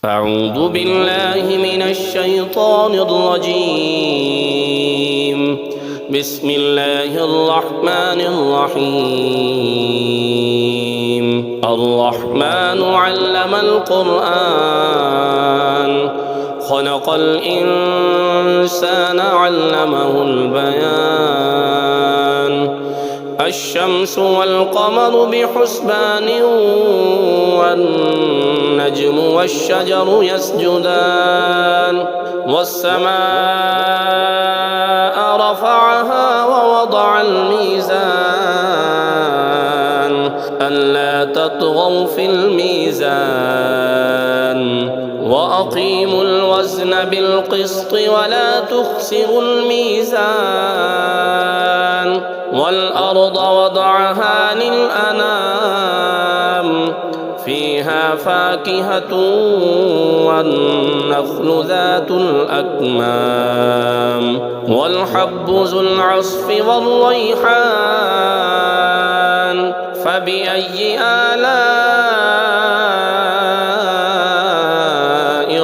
أعوذ بالله من الشيطان الرجيم. بسم الله الرحمن الرحيم. الرحمن علم القرآن خلق الإنسان علمه البيان. الشمس والقمر بحسبان والنجم والشجر يسجدان. والسماء رفعها ووضع الميزان ألا تطغوا في الميزان وأقيموا الوزن بالقسط ولا تخسروا الميزان. والأرض وضعها للأنام فيها فاكهة والنخل ذات الأكمام والحب ذو العصف والريحان. فبأي آلاء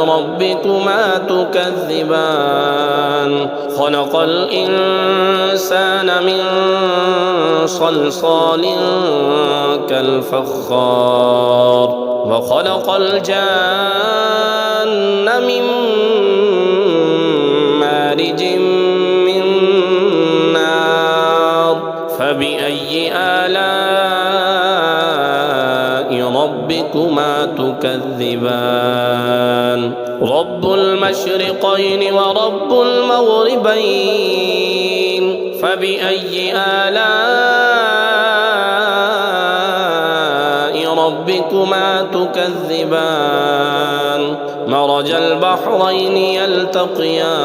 ربكما تكذبان؟ خلق الإنسان من صلصال كالفخار وخلق الجان من مارج من نار. فبأي آلاء ربكما تكذبان؟ رب المشرقين ورب المغربين. فبأي آلاء ربكما تكذبان؟ مرج البحرين يلتقيان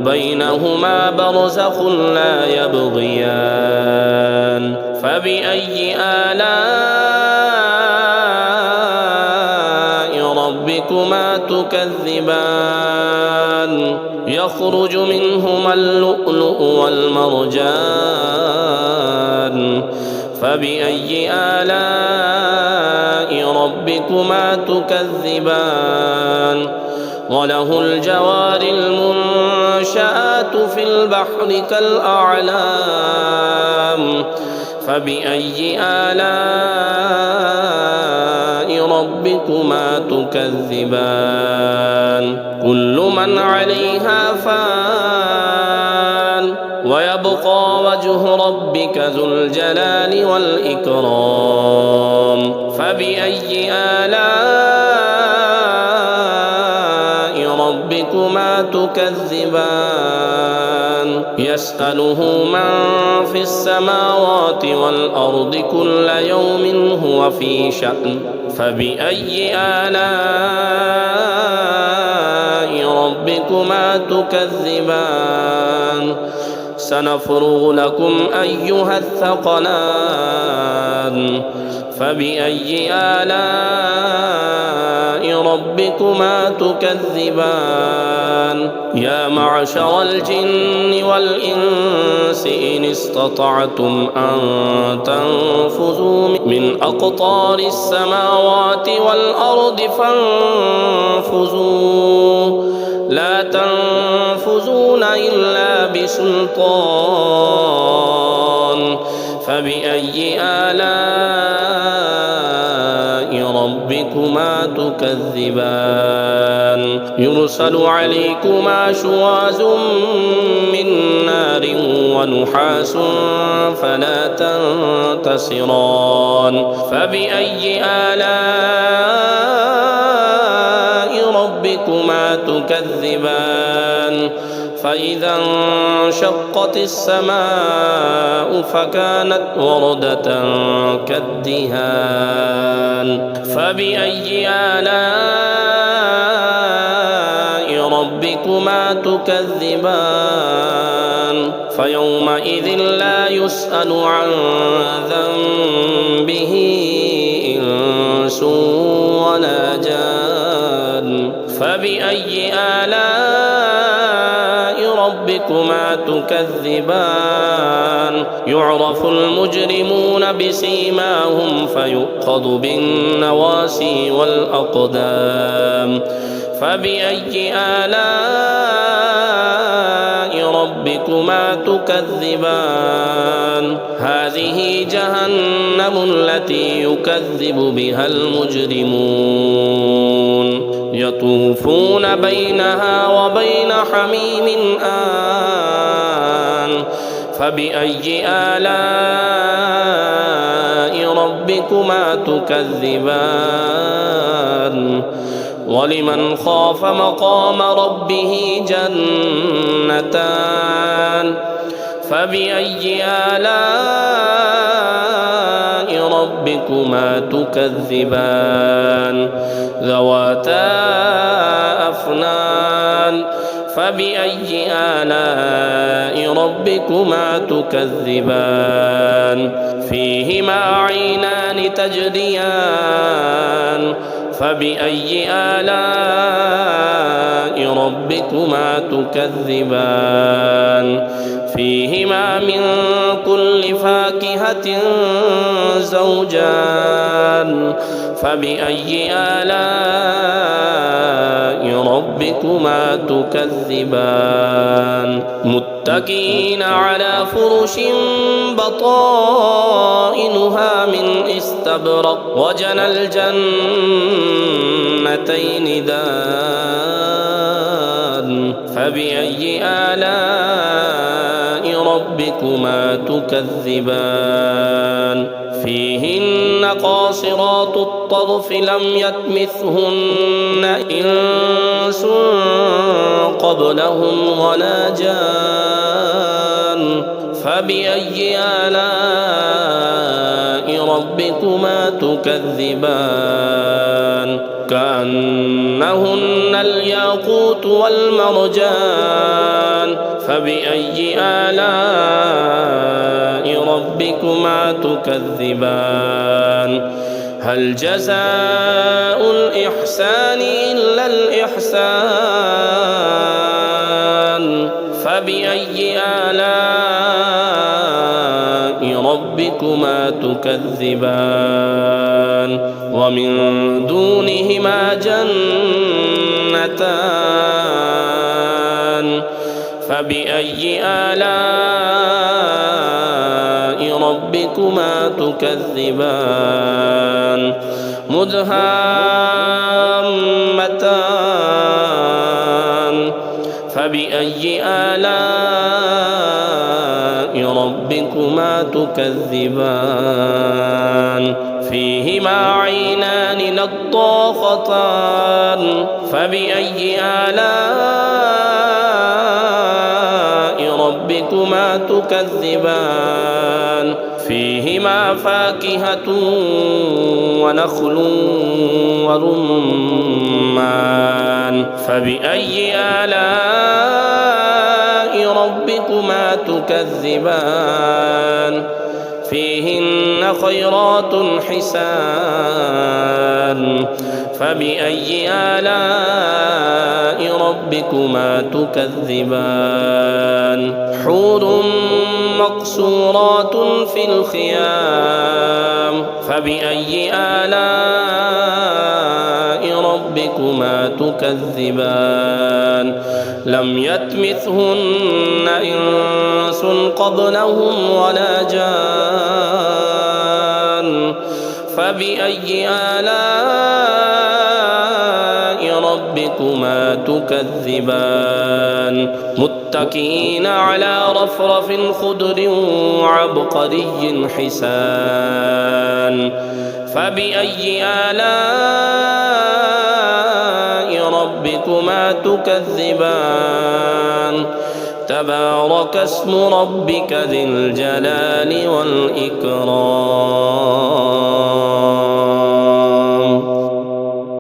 بينهما برزخ لا يبغيان. فبأي آلاء ربكما تكذبان؟ يخرج منهما اللؤلؤ والمرجان. فبأي آلاء ربكما تكذبان؟ وله الجوار المنشآت في البحر كالأعلام. فبأي آلاء ربكما تكذبان؟ كل من عليها فان ويبقى وجه ربك ذو الجلال والإكرام. فبأي آلاء ربكما تكذبان؟ يسأله من في السماوات والأرض كل يوم هو في شأن. فبأي آلاء ربكما تكذبان؟ سنفرغ لكم أيها الثقلان. فبأي آلاء ربكما تكذبان؟ يا معشر الجن والإنس إن استطعتم أن تنفذوا من أقطار السماوات والأرض فانفذوا لا تنفذون إلا بسلطان. فبأي آلاء ربكما تكذبان؟ يرسل عليكما شواظ من نار ونحاس فلا تنتصران. فبأي آلاء ربكما تكذبان؟ فإذا انشقت السماء فكانت وردة كالدهان. فبأي آلاء ربكما تكذبان؟ فيومئذ لا يسأل عن ذنبه إنس ولا جان. فبأي آلاء ربكما تكذبان يعرف المجرمون بسيماهم فيؤخذ بالنواسي والأقدام فبأي آلاء ربكما تكذبان هذه جهنم التي يكذب بها المجرمون يطوفون بينها وبين حميم آن فبأي آلاء ربكما تكذبان ولمن خاف مقام ربه جنتان فبأي آلاء ربكما تكذبان ذواتا أفنان فبأي آلاء ربكما تكذبان فيهما عينان تجريان فبأي آلاء ربكما تكذبان فيهما من كل فاكهة زوجان فبأي آلاء ربكما تكذبان متكئين على فرش بطائنها من استبرق وجنى الجنتين دان فبأي آلاء ربكما تكذبان فيهن قاصرات الطرف لم يطمثهن إنس قبلهم ولا جان فبأي آلاء ربكما تكذبان كأنهن الياقوت والمرجان فبأي آلاء ربكما تكذبان هل جزاء الإحسان إلا الإحسان فبأي آلاء ربكما تكذبان ومن دونهما جنتان فبأي آلاء ربكما تكذبان مدهامتان فبأي آلاء ربكما تكذبان فيهما عينان نضاختان فبأي آلاء ربكما تكذبان فيهما فاكهة ونخل ورمان فبأي آلاء ربكما تكذبان فيهن خيرات حسان فبأي آلاء ربكما تكذبان حور مقصورات في الخيام فبأي آلاء ربكما تكذبان لم يطمثهن إنس قبلهم ولا جان فبأي آلاء ربكما تكذبان متكئين على رفرف خضر وعبقري حسان فبأي آلاء ربكما تكذبان تبارك اسم ربك ذي الجلال والإكرام